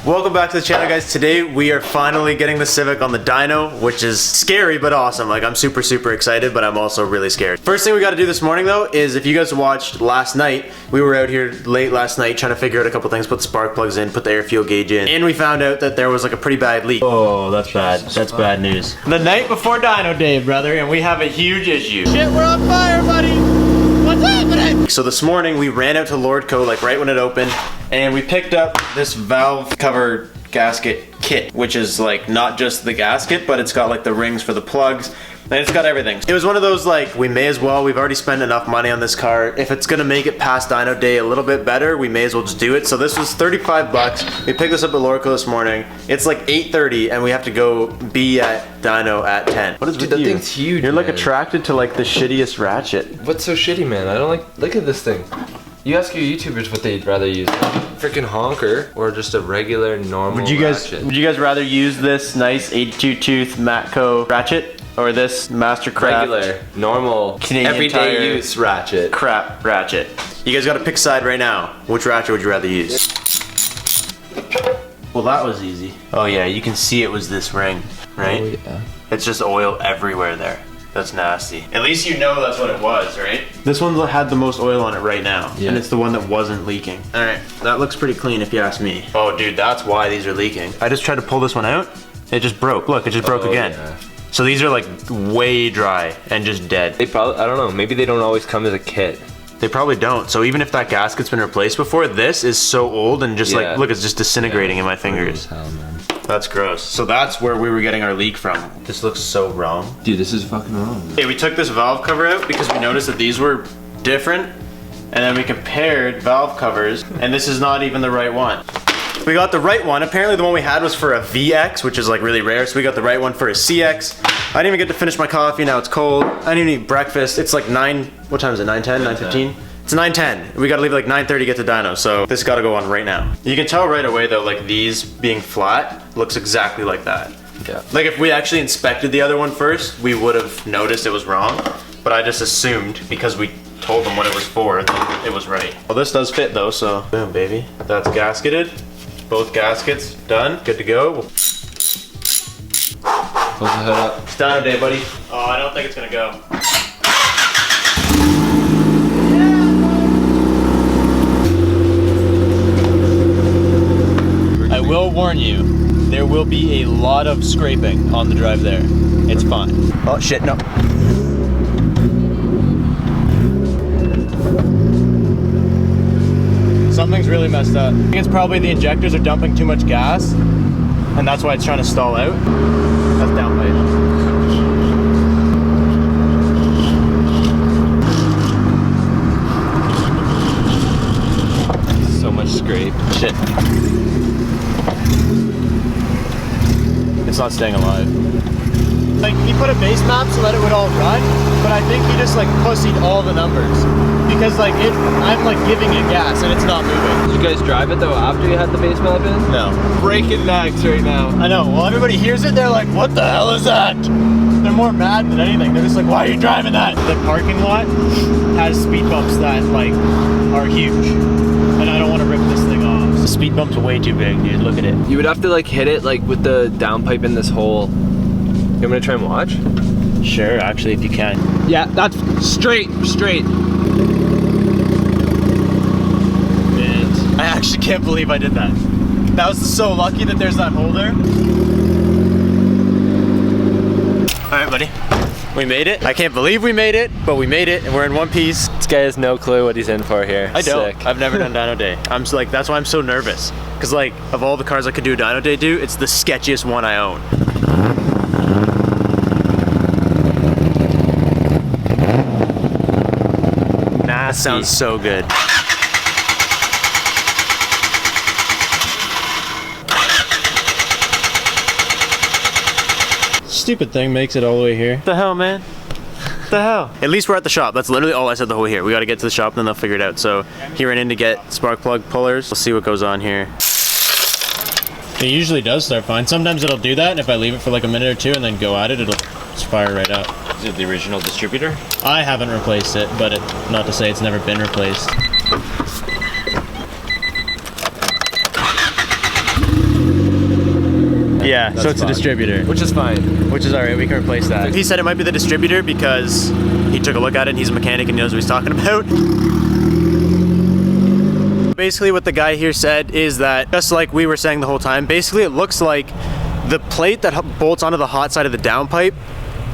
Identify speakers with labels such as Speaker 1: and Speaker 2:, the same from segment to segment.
Speaker 1: Welcome back to the channel, guys. Today we are finally getting the Civic on the dyno, which is scary but awesome. Like, I'm super excited, but I'm also really scared. First thing we got to do this morning though is, if you guys watched last night, we were out here late last night trying to figure out a couple things, put the spark plugs in, put the air fuel gauge in, and we found out that there was like a pretty bad leak. Oh, that's bad. That's bad news. The night before dyno day, brother, and we have a huge issue. Shit, we're on fire, buddy. What's happening? So this morning we ran out to Lordco like right when it opened, and we picked up this valve cover gasket kit, which is like not just the gasket, but it's got like the rings for the plugs, and it's got everything. It was one of those like, we may as well, we've already spent enough money on this car. If it's gonna make it past dyno day a little bit better, we may as well just do it. So this was 35 bucks. We picked this up at Lordco this morning. It's like 8:30 and we have to go be at dyno at 10. What is with you?
Speaker 2: That thing's huge.
Speaker 1: You're like
Speaker 2: man.
Speaker 1: Attracted to like the shittiest ratchet.
Speaker 2: What's so shitty, man? I don't like, look at this thing. You ask your YouTubers what they'd rather use. Freaking honker or just a regular normal ratchet. Would
Speaker 1: you guys rather use this nice 82 tooth Matco ratchet or this Mastercraft
Speaker 2: regular normal
Speaker 1: Canadian
Speaker 2: everyday use ratchet?
Speaker 1: Crap ratchet. You guys got to pick a side right now. Which ratchet would you rather use? Well, that was easy. Oh yeah, you can see it was this ring, right?
Speaker 2: Oh yeah.
Speaker 1: It's just oil everywhere there. That's nasty. At least you know that's what it was, right? This one had the most oil on it right now, and it's the one that wasn't leaking. All right, that looks pretty clean if you ask me. Oh dude, that's why these are leaking. I just tried to pull this one out, it just broke. Look, it just broke again. Yeah. So these are like way dry and just dead.
Speaker 2: They probably, I don't know, maybe they don't always come as a kit.
Speaker 1: They probably don't. So even if that gasket's been replaced before, this is so old and just like, look, it's just disintegrating in my fingers.
Speaker 2: Hell, man.
Speaker 1: That's gross. So that's where we were getting our leak from. This looks so wrong.
Speaker 2: Dude, this is fucking wrong.
Speaker 1: Okay, we took this valve cover out because we noticed that these were different, and then we compared valve covers, and this is not even the right one. We got the right one. Apparently the one we had was for a VX, which is like really rare, so we got the right one for a CX. I didn't even get to finish my coffee, now it's cold. I didn't even eat breakfast. It's like 9, what time is it, 9:10, 9:15? It's 9:10. We gotta leave at like 9:30 to get to dyno, so this gotta go on right now. You can tell right away though, like these being flat looks exactly like that.
Speaker 2: Yeah.
Speaker 1: Like if we actually inspected the other one first, we would have noticed it was wrong, but I just assumed because we told them what it was for, that it was right. Well, this does fit though, so boom, baby. That's gasketed. Both gaskets done, good to go.
Speaker 2: Close the hood up.
Speaker 1: It's dyno day, buddy. Oh, I don't think it's gonna go. I will warn you, there will be a lot of scraping on the drive there. It's fine. Oh shit, no. Something's really messed up. I think it's probably the injectors are dumping too much gas, and that's why it's trying to stall out. That's downpipe.
Speaker 2: So much scrape.
Speaker 1: Shit. It's not staying alive. Like, he put a base map so that it would all run, but I think he just like pussied all the numbers. Because like I'm like giving it gas and it's not moving.
Speaker 2: Did you guys drive it though after you had the base map in?
Speaker 1: No.
Speaker 2: Breaking necks right now.
Speaker 1: I know, well everybody hears it, they're like, what the hell is that? They're more mad than anything. They're just like, why are you driving that? The parking lot has speed bumps that like are huge. And I don't want to rip this thing off. The speed bump's way too big, dude. Look at it.
Speaker 2: You would have to like hit it like with the downpipe in this hole. You want me to try and watch?
Speaker 1: Sure, actually, if you can.
Speaker 2: Yeah, that's straight.
Speaker 1: And I actually can't believe I did that. That was so lucky that there's that hole there. All right, buddy. We made it. I can't believe we made it, but we made it, and we're in one piece.
Speaker 2: This guy has no clue what he's in for here.
Speaker 1: I don't.
Speaker 2: Sick.
Speaker 1: I've never done dyno day. I'm just like, that's why I'm so nervous. Cause like, of all the cars I could do dyno day do, it's the sketchiest one I own. That sounds so good. Stupid thing makes it all the way here. What the hell, man? What the hell? At least we're at the shop. That's literally all I said the whole way here. We gotta get to the shop and then they'll figure it out. So he ran in to get spark plug pullers. We'll see what goes on here. It usually does start fine. Sometimes it'll do that, and if I leave it for like a minute or two and then go at it, it'll just fire right up.
Speaker 3: Is it the original distributor?
Speaker 1: I haven't replaced it, but not to say it's never been replaced. Yeah, so it's a distributor.
Speaker 2: Which is fine.
Speaker 1: Which is alright, we can replace that. He said it might be the distributor because he took a look at it and he's a mechanic and knows what he's talking about. Basically what the guy here said is that, just like we were saying the whole time, basically it looks like the plate that bolts onto the hot side of the downpipe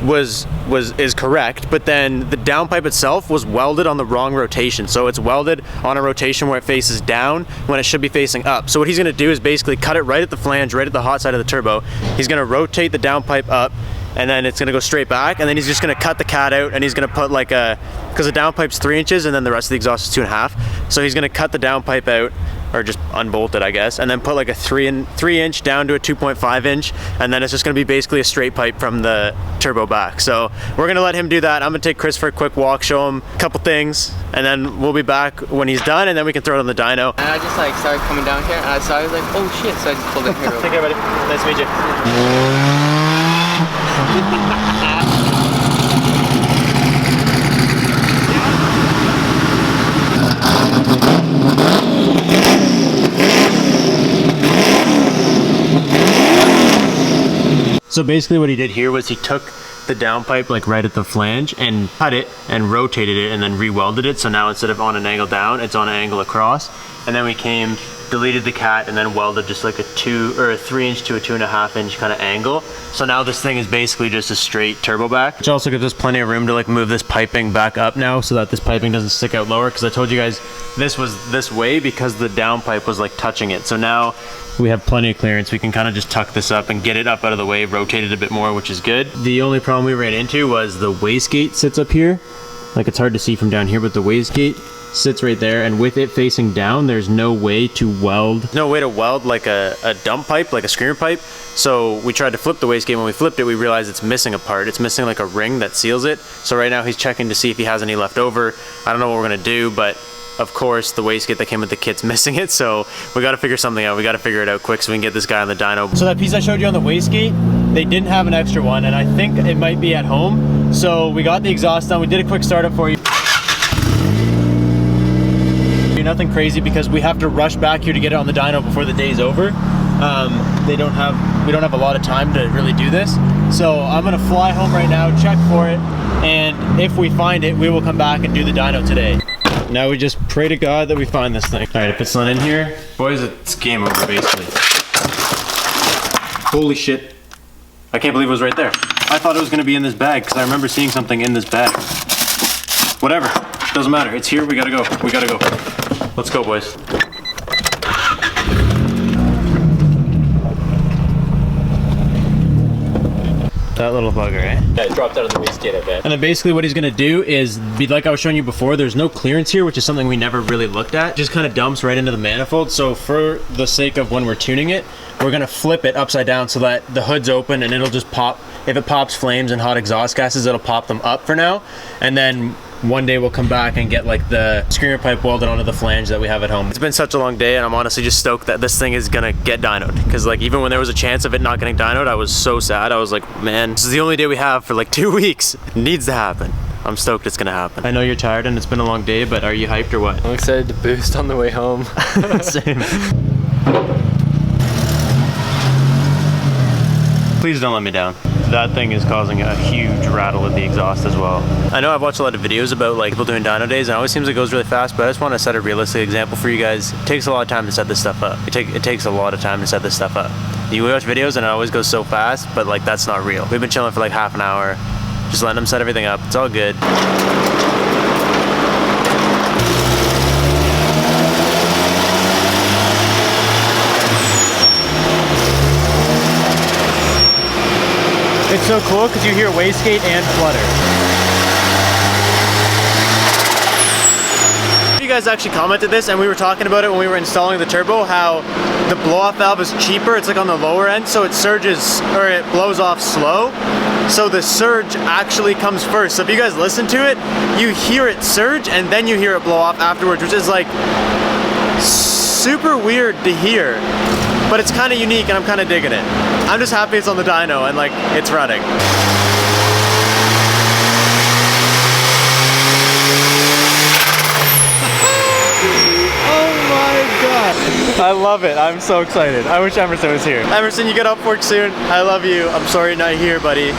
Speaker 1: is correct, but then the downpipe itself was welded on the wrong rotation. So it's welded on a rotation where it faces down when it should be facing up. So what he's gonna do is basically cut it right at the flange, right at the hot side of the turbo. He's gonna rotate the downpipe up, and then it's gonna go straight back, and then he's just gonna cut the cat out, and he's gonna put like because the downpipe's 3 inches and then the rest of the exhaust is 2.5. So he's gonna cut the downpipe out, or just unbolt it, I guess, and then put like a 3 inch down to a 2.5 inch, and then it's just gonna be basically a straight pipe from the turbo back. So we're gonna let him do that. I'm gonna take Chris for a quick walk, show him a couple things, and then we'll be back when he's done, and then we can throw it on the dyno.
Speaker 3: And I just like started coming down here, and I saw, I was like, oh shit, so I just pulled it here.
Speaker 1: Take care, buddy. Nice to meet you. So basically what he did here was he took the downpipe like right at the flange and cut it and rotated it and then re-welded it. So now instead of on an angle down, it's on an angle across. And then we came, deleted the cat, and then welded just like a 3 inch to a 2.5 inch kind of angle. So now this thing is basically just a straight turbo back, which also gives us plenty of room to like move this piping back up now so that this piping doesn't stick out lower. Because I told you guys this was this way because the downpipe was like touching it. So now we have plenty of clearance. We can kind of just tuck this up and get it up out of the way, rotate it a bit more, which is good. The only problem we ran into was the wastegate sits up here. Like it's hard to see from down here, but the wastegate sits right there, and with it facing down, there's no way to weld. No way to weld like a dump pipe, like a screamer pipe. So we tried to flip the wastegate. When we flipped it, we realized it's missing a part. It's missing like a ring that seals it. So right now he's checking to see if he has any left over. I don't know what we're gonna do, but of course the wastegate that came with the kit's missing it. So we gotta figure something out. We gotta figure it out quick so we can get this guy on the dyno. So that piece I showed you on the wastegate, they didn't have an extra one, and I think it might be at home. So we got the exhaust done. We did a quick startup for you. Nothing crazy because we have to rush back here to get it on the dyno before the day's over. We don't have a lot of time to really do this. So I'm gonna fly home right now, check for it, and if we find it, we will come back and do the dyno today. Now we just pray to God that we find this thing. All right, if it's not in here, boys, it's game over basically. Holy shit. I can't believe it was right there. I thought it was gonna be in this bag because I remember seeing something in this bag. Whatever, doesn't matter. It's here, we gotta go, we gotta go. Let's go, boys. That little bugger, eh?
Speaker 3: Yeah, it dropped out of the wastegate, I bet.
Speaker 1: And then basically what he's gonna do is, like I was showing you before, there's no clearance here, which is something we never really looked at. Just kind of dumps right into the manifold. So for the sake of when we're tuning it, we're gonna flip it upside down so that the hood's open and it'll just pop. If it pops flames and hot exhaust gases, it'll pop them up for now. And then one day we'll come back and get like the screamer pipe welded onto the flange that we have at home. It's been such a long day, and I'm honestly just stoked that this thing is gonna get dynoed. Because like even when there was a chance of it not getting dynoed, I was so sad. I was like, man, this is the only day we have for like 2 weeks. It needs to happen. I'm stoked it's gonna happen. I know you're tired and it's been a long day, but are you hyped or what?
Speaker 2: I'm excited to boost on the way home.
Speaker 1: Same. Please don't let me down. That thing is causing a huge rattle with the exhaust as well. I know I've watched a lot of videos about like people doing dyno days, and it always seems it goes really fast, but I just want to set a realistic example for you guys. It takes a lot of time to set this stuff up. It takes a lot of time to set this stuff up. You watch videos and it always goes so fast, but like that's not real. We've been chilling for like half an hour, just letting them set everything up. It's all good. It's so cool because you hear wastegate and flutter. You guys actually commented this, and we were talking about it when we were installing the turbo, how the blow-off valve is cheaper. It's like on the lower end, so it surges, or it blows off slow. So the surge actually comes first. So if you guys listen to it, you hear it surge and then you hear it blow off afterwards, which is like super weird to hear. But it's kind of unique and I'm kind of digging it. I'm just happy it's on the dyno and like it's running. Oh my god. I love it. I'm so excited. I wish Emerson was here. Emerson, you get off work soon. I love you. I'm sorry you're not here, buddy.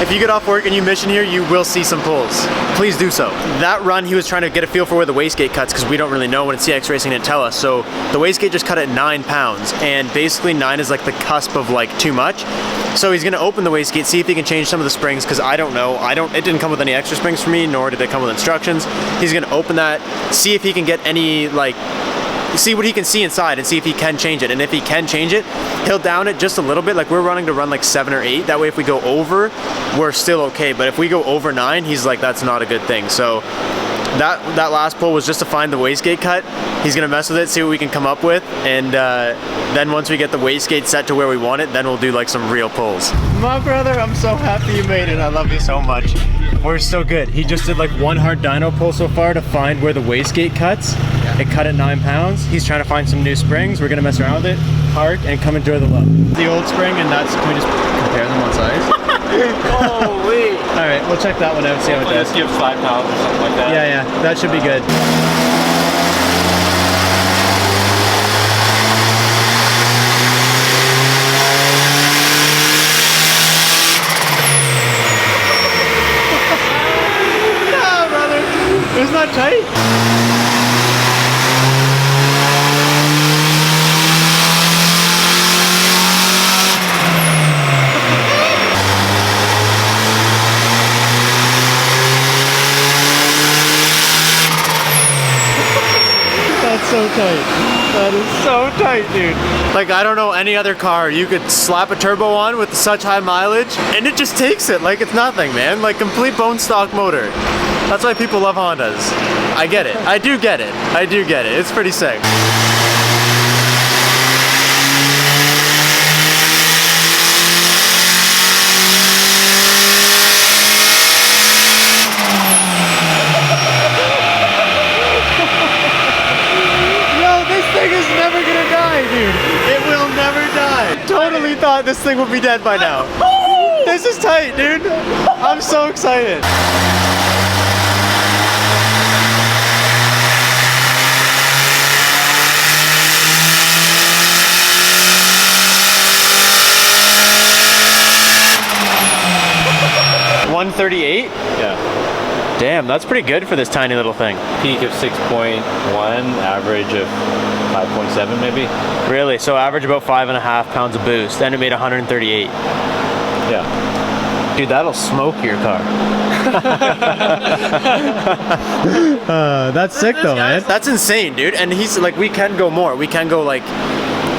Speaker 1: If you get off work and you mission here, you will see some pulls. Please do so. That run, he was trying to get a feel for where the wastegate cuts because we don't really know when CX Racing didn't tell us. So the wastegate just cut at 9 pounds, and basically 9 is like the cusp of like too much. So he's gonna open the wastegate, see if he can change some of the springs because I don't know. It didn't come with any extra springs for me, nor did it come with instructions. He's gonna open that, see if he can get any like, see what he can see inside and see if he can change it. And if he can change it, he'll down it just a little bit. Like we're running to run like 7 or 8. That way if we go over, we're still okay. But if we go over 9, he's like, that's not a good thing. So that last pull was just to find the wastegate cut. He's gonna mess with it, see what we can come up with. And then once we get the wastegate set to where we want it, then we'll do like some real pulls. My brother, I'm so happy you made it. I love you so much. We're so good. He just did like one hard dyno pull so far to find where the wastegate cuts. It cut at 9 pounds. He's trying to find some new springs. We're gonna mess around with it, park, and come enjoy the love. The old spring, and that's, can we just compare them on size?
Speaker 3: Holy!
Speaker 1: All right, we'll check that one out, see how it does.
Speaker 4: Just give 5 pounds or something like that.
Speaker 1: Yeah, that should be good. No, brother, it's not tight. So tight. That is so tight, dude. Like, I don't know any other car you could slap a turbo on with such high mileage and it just takes it like it's nothing, man. Like complete bone stock motor. That's why people love Hondas. I get it. I do get it. I do get it. It's pretty sick. Totally thought this thing would be dead by now. This is tight, dude. I'm so excited. $138?
Speaker 4: Yeah.
Speaker 1: Damn, that's pretty good for this tiny little thing.
Speaker 4: Peak of 6.1, average of 5.7 maybe.
Speaker 1: Really? So average about 5.5 pounds of boost, and it made 138.
Speaker 4: Yeah.
Speaker 1: Dude, that'll smoke your car. That's sick though, man. That's insane, dude. And he's like, we can go more. We can go like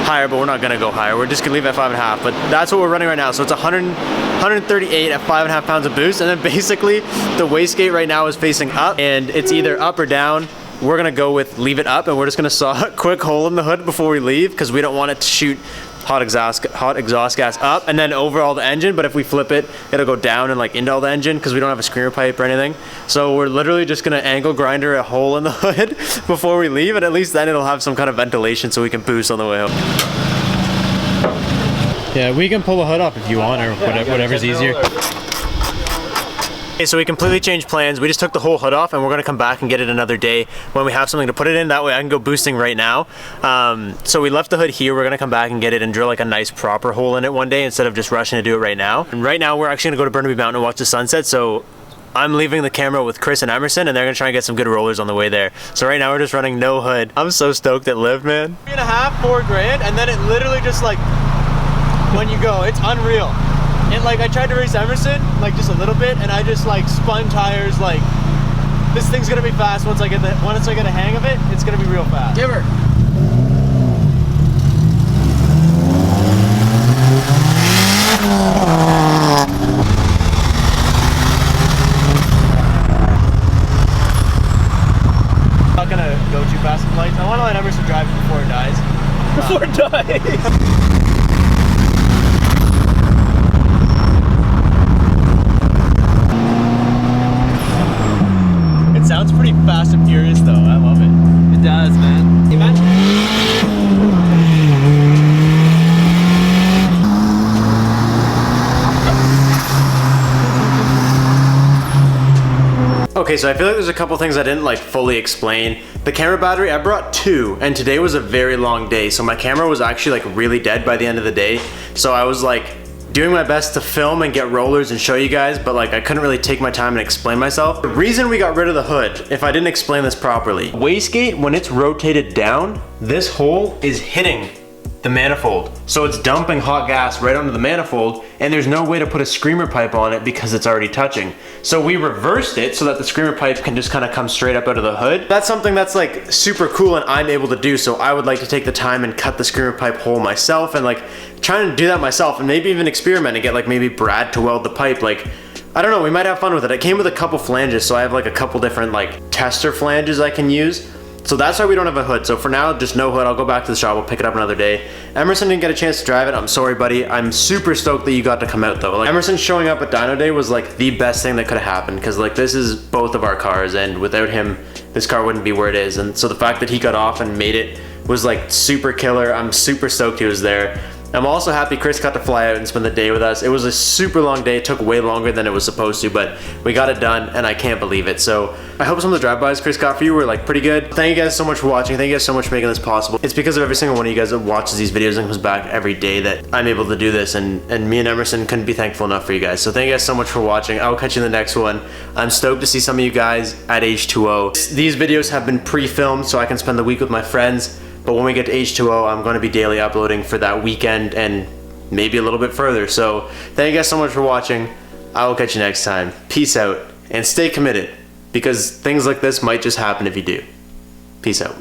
Speaker 1: higher, but we're not gonna go higher. We're just gonna leave it at 5.5. But that's what we're running right now. So it's 138 at 5.5 pounds of boost, and then basically the wastegate right now is facing up, and it's either up or down. We're gonna go with leave it up, and we're just gonna saw a quick hole in the hood before we leave because we don't want it to shoot hot exhaust gas up and then over all the engine. But if we flip it, it'll go down and like into all the engine because we don't have a screamer pipe or anything. So we're literally just gonna angle grinder a hole in the hood before we leave, and at least then it'll have some kind of ventilation so we can boost on the way home. Yeah, we can pull the hood off if you want, or whatever's easier. Okay, so we completely changed plans. We just took the whole hood off, and we're gonna come back and get it another day when we have something to put it in. That way I can go boosting right now. So we left the hood here. We're gonna come back and get it and drill like a nice proper hole in it one day instead of just rushing to do it right now. And right now we're actually gonna go to Burnaby Mountain and watch the sunset. So I'm leaving the camera with Chris and Emerson, and they're gonna try and get some good rollers on the way there. So right now we're just running no hood. I'm so stoked it lived, man. 3.5, $4 grand, and then it literally just like, when you go, it's unreal. And like I tried to race Emerson, like just a little bit, and I just like spun tires. Like this thing's gonna be fast once I get a hang of it. It's gonna be real fast. Give her. I'm not gonna go too fast with lights. I want to let Emerson drive it before it dies. Before it dies. It sounds pretty fast and furious though, I love it. It does, man. Imagine. Okay, Okay, so I feel like there's a couple things I didn't like fully explain. The camera battery, I brought 2, and today was a very long day, so my camera was actually like really dead by the end of the day. So I was like doing my best to film and get rollers and show you guys, but like I couldn't really take my time and explain myself. The reason we got rid of the hood, if I didn't explain this properly, wastegate, when it's rotated down, this hole is hitting the manifold. So it's dumping hot gas right onto the manifold, and there's no way to put a screamer pipe on it because it's already touching. So we reversed it so that the screamer pipe can just kind of come straight up out of the hood. That's something that's like super cool and I'm able to do, so I would like to take the time and cut the screamer pipe hole myself and like trying to do that myself and maybe even experiment and get like maybe Brad to weld the pipe. Like, I don't know, we might have fun with it. It came with a couple flanges, so I have like a couple different like tester flanges I can use. So that's why we don't have a hood. So for now, just no hood. I'll go back to the shop. We'll pick it up another day. Emerson didn't get a chance to drive it. I'm sorry, buddy. I'm super stoked that you got to come out though. Like, Emerson showing up at Dyno Day was like the best thing that could have happened, because like this is both of our cars, and without him, this car wouldn't be where it is. And so the fact that he got off and made it was like super killer. I'm super stoked he was there. I'm also happy Chris got to fly out and spend the day with us. It was a super long day. It took way longer than it was supposed to, but we got it done and I can't believe it. So I hope some of the drive-bys Chris got for you were like pretty good. Thank you guys so much for watching. Thank you guys so much for making this possible. It's because of every single one of you guys that watches these videos and comes back every day that I'm able to do this, and me and Emerson couldn't be thankful enough for you guys. So thank you guys so much for watching. I'll catch you in the next one. I'm stoked to see some of you guys at H2O. These videos have been pre-filmed so I can spend the week with my friends, but when we get to H2O, I'm going to be daily uploading for that weekend and maybe a little bit further. So thank you guys so much for watching. I will catch you next time. Peace out and stay committed, because things like this might just happen if you do. Peace out.